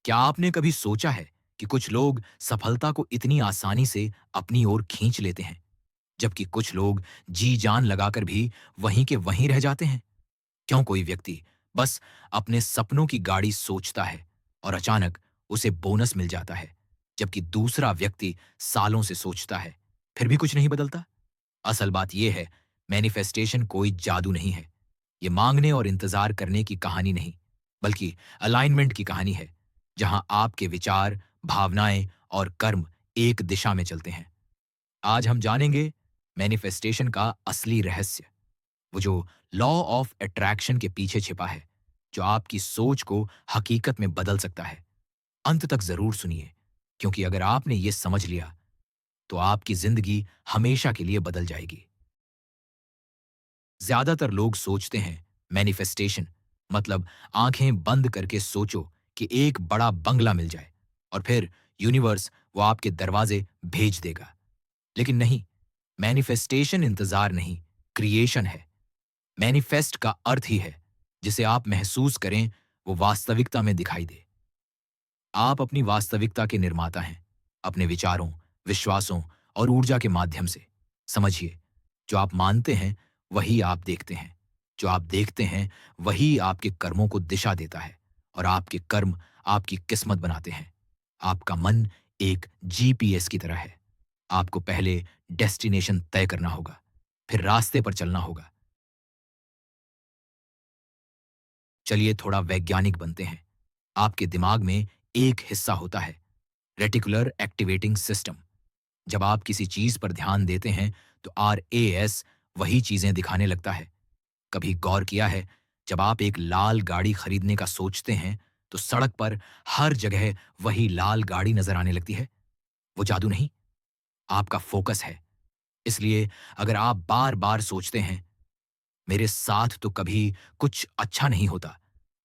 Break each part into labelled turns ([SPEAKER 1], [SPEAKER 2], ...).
[SPEAKER 1] क्या आपने कभी सोचा है कि कुछ लोग सफलता को इतनी आसानी से अपनी ओर खींच लेते हैं, जबकि कुछ लोग जी जान लगाकर भी वहीं के वहीं रह जाते हैं? क्यों कोई व्यक्ति बस अपने सपनों की गाड़ी सोचता है और अचानक उसे बोनस मिल जाता है, जबकि दूसरा व्यक्ति सालों से सोचता है, फिर भी कुछ नहीं बदलता? असल बात यह है, मैनिफेस्टेशन कोई जादू नहीं है। ये मांगने और इंतजार करने की कहानी नहीं, बल्कि अलाइनमेंट की कहानी है, जहां आपके विचार, भावनाएं और कर्म एक दिशा में चलते हैं। आज हम जानेंगे मैनिफेस्टेशन का असली रहस्य, वो जो लॉ ऑफ अट्रैक्शन के पीछे छिपा है, जो आपकी सोच को हकीकत में बदल सकता है। अंत तक जरूर सुनिए, क्योंकि अगर आपने ये समझ लिया, तो आपकी जिंदगी हमेशा के लिए बदल जाएगी। ज्यादातर लोग सोचते हैं मैनिफेस्टेशन मतलब आंखें बंद करके सोचो कि एक बड़ा बंगला मिल जाए और फिर यूनिवर्स वो आपके दरवाजे भेज देगा। लेकिन नहीं, मैनिफेस्टेशन इंतजार नहीं, क्रिएशन है। मैनिफेस्ट का अर्थ ही है जिसे आप महसूस करें वो वास्तविकता में दिखाई दे। आप अपनी वास्तविकता के निर्माता हैं, अपने विचारों, विश्वासों और ऊर्जा के माध्यम से। समझिए, जो आप मानते हैं वही आप देखते हैं, जो आप देखते हैं वही आपके कर्मों को दिशा देता है, और आपके कर्म आपकी किस्मत बनाते हैं। आपका मन एक जीपीएस की तरह है। आपको पहले डेस्टिनेशन तय करना होगा, फिर रास्ते पर चलना होगा। चलिए थोड़ा वैज्ञानिक बनते हैं। आपके दिमाग में एक हिस्सा होता है, रेटिकुलर एक्टिवेटिंग सिस्टम। जब आप किसी चीज पर ध्यान देते हैं तो आरएएस वही चीजें दिखाने लगता है। कभी गौर किया है, जब आप एक लाल गाड़ी खरीदने का सोचते हैं तो सड़क पर हर जगह वही लाल गाड़ी नजर आने लगती है? वो जादू नहीं, आपका फोकस है। इसलिए अगर आप बार बार सोचते हैं मेरे साथ तो कभी कुछ अच्छा नहीं होता,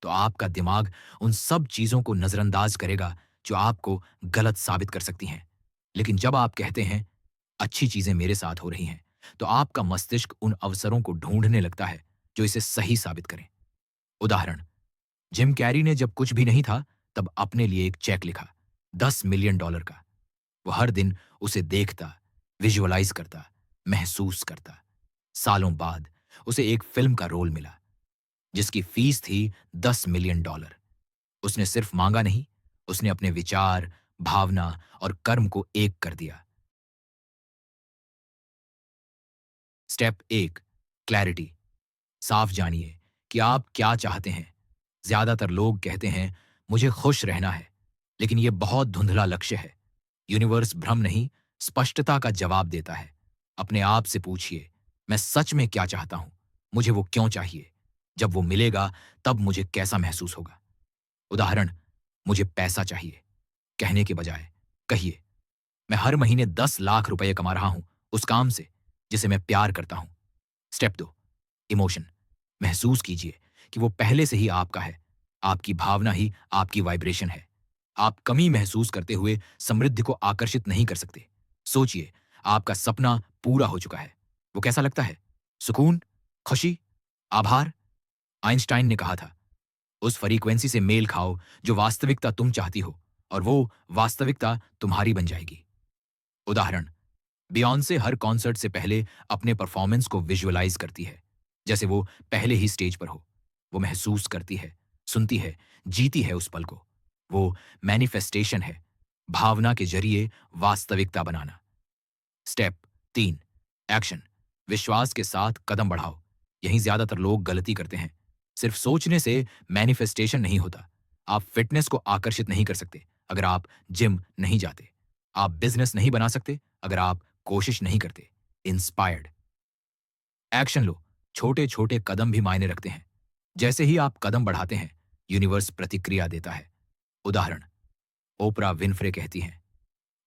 [SPEAKER 1] तो आपका दिमाग उन सब चीजों को नजरअंदाज करेगा जो आपको गलत साबित कर सकती हैं। लेकिन जब आप कहते हैं अच्छी चीजें मेरे साथ हो रही हैं, तो आपका मस्तिष्क उन अवसरों को ढूंढने लगता है जो इसे सही साबित करें। उदाहरण, जिम कैरी ने जब कुछ भी नहीं था, तब अपने लिए एक चेक लिखा, $10 मिलियन का। वो हर दिन उसे देखता, विजुअलाइज करता, महसूस करता। सालों बाद उसे एक फिल्म का रोल मिला, जिसकी फीस थी $10 मिलियन। उसने सिर्फ मांगा नहीं, उसने अपने विचार, भावना और कर्म को एक कर दिया। Step 1, clarity. साफ जानिए कि आप क्या चाहते हैं। ज्यादातर लोग कहते हैं मुझे खुश रहना है, लेकिन यह बहुत धुंधला लक्ष्य है। यूनिवर्स भ्रम नहीं, स्पष्टता का जवाब देता है। अपने आप से पूछिए, मैं सच में क्या चाहता हूं? मुझे वो क्यों चाहिए? जब वो मिलेगा तब मुझे कैसा महसूस होगा? उदाहरण, मुझे पैसा चाहिए कहने के बजाय कहिए, मैं हर महीने 10 लाख रुपए कमा रहा हूं उस काम से जिसे मैं प्यार करता हूं। Step 2, emotion. महसूस कीजिए कि वो पहले से ही आपका है। आपकी भावना ही आपकी वाइब्रेशन है। आप कमी महसूस करते हुए समृद्धि को आकर्षित नहीं कर सकते। सोचिए, आपका सपना पूरा हो चुका है। वो कैसा लगता है? सुकून, खुशी, आभार। आइंस्टाइन ने कहा था, उस फ्रीक्वेंसी से मेल खाओ जो वास्तविकता तुम चाहती हो, और वो वास्तविकता तुम्हारी बन जाएगी। उदाहरण, बियॉन्से हर कॉन्सर्ट से पहले अपने परफॉर्मेंस को विजुअलाइज करती है, जैसे वो पहले ही स्टेज पर हो। वो महसूस करती है, सुनती है, जीती है उस पल को। वो मैनिफेस्टेशन है, भावना के जरिए वास्तविकता बनाना। Step 3, action. विश्वास के साथ कदम बढ़ाओ। यहीं ज्यादातर लोग गलती करते हैं। सिर्फ सोचने से मैनिफेस्टेशन नहीं होता। आप फिटनेस को आकर्षित नहीं कर सकते अगर आप जिम नहीं जाते। आप बिजनेस नहीं बना सकते अगर आप कोशिश नहीं करते। इंस्पायर्ड। एक्शन लो। छोटे छोटे कदम भी मायने रखते हैं। जैसे ही आप कदम बढ़ाते हैं, यूनिवर्स प्रतिक्रिया देता है। उदाहरण, ओपरा विनफ्रे कहती हैं,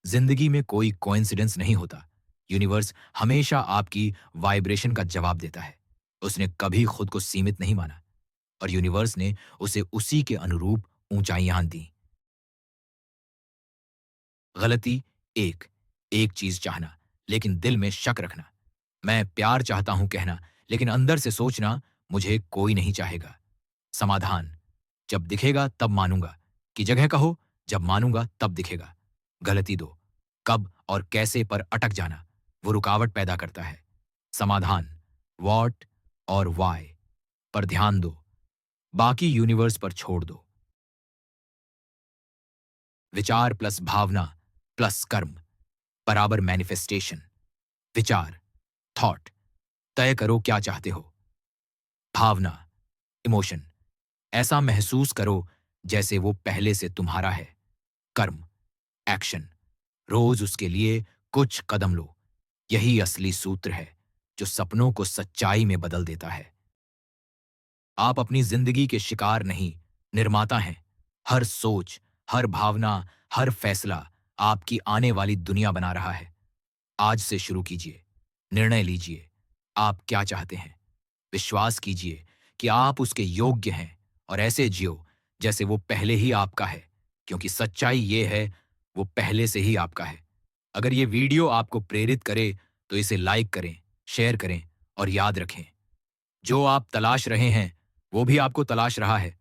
[SPEAKER 1] जिंदगी में कोई कोइंसिडेंस नहीं होता। यूनिवर्स हमेशा आपकी वाइब्रेशन का जवाब देता है। उसने कभी खुद को सीमित नहीं माना, और यूनिवर्स ने उसे उसी के अनुरूप ऊंचाइयां दी। गलती 1, एक चीज चाहना लेकिन दिल में शक रखना। मैं प्यार चाहता हूं कहना, लेकिन अंदर से सोचना मुझे कोई नहीं चाहेगा। समाधान, जब दिखेगा तब मानूंगा, की जगह कहो, जब मानूंगा तब दिखेगा। गलती दो, कब और कैसे पर अटक जाना वो रुकावट पैदा करता है। समाधान, व्हाट और व्हाई पर ध्यान दो, बाकी यूनिवर्स पर छोड़ दो। विचार प्लस भावना प्लस कर्म बराबर मैनिफेस्टेशन। विचार, थॉट, तय करो क्या चाहते हो। भावना, इमोशन, ऐसा महसूस करो जैसे वो पहले से तुम्हारा है। कर्म, एक्शन, रोज उसके लिए कुछ कदम लो। यही असली सूत्र है जो सपनों को सच्चाई में बदल देता है। आप अपनी जिंदगी के शिकार नहीं, निर्माता हैं। हर सोच, हर भावना, हर फैसला आपकी आने वाली दुनिया बना रहा है। आज से शुरू कीजिए, निर्णय लीजिए, आप क्या चाहते हैं। विश्वास कीजिए कि आप उसके योग्य हैं और ऐसे जियो जैसे वो पहले ही आपका है, क्योंकि सच्चाई ये है, वो पहले से ही आपका है। अगर ये वीडियो आपको प्रेरित करे तो इसे लाइक करें, शेयर करें और याद रखें, जो आप तलाश रहे हैं वो भी आपको तलाश रहा है।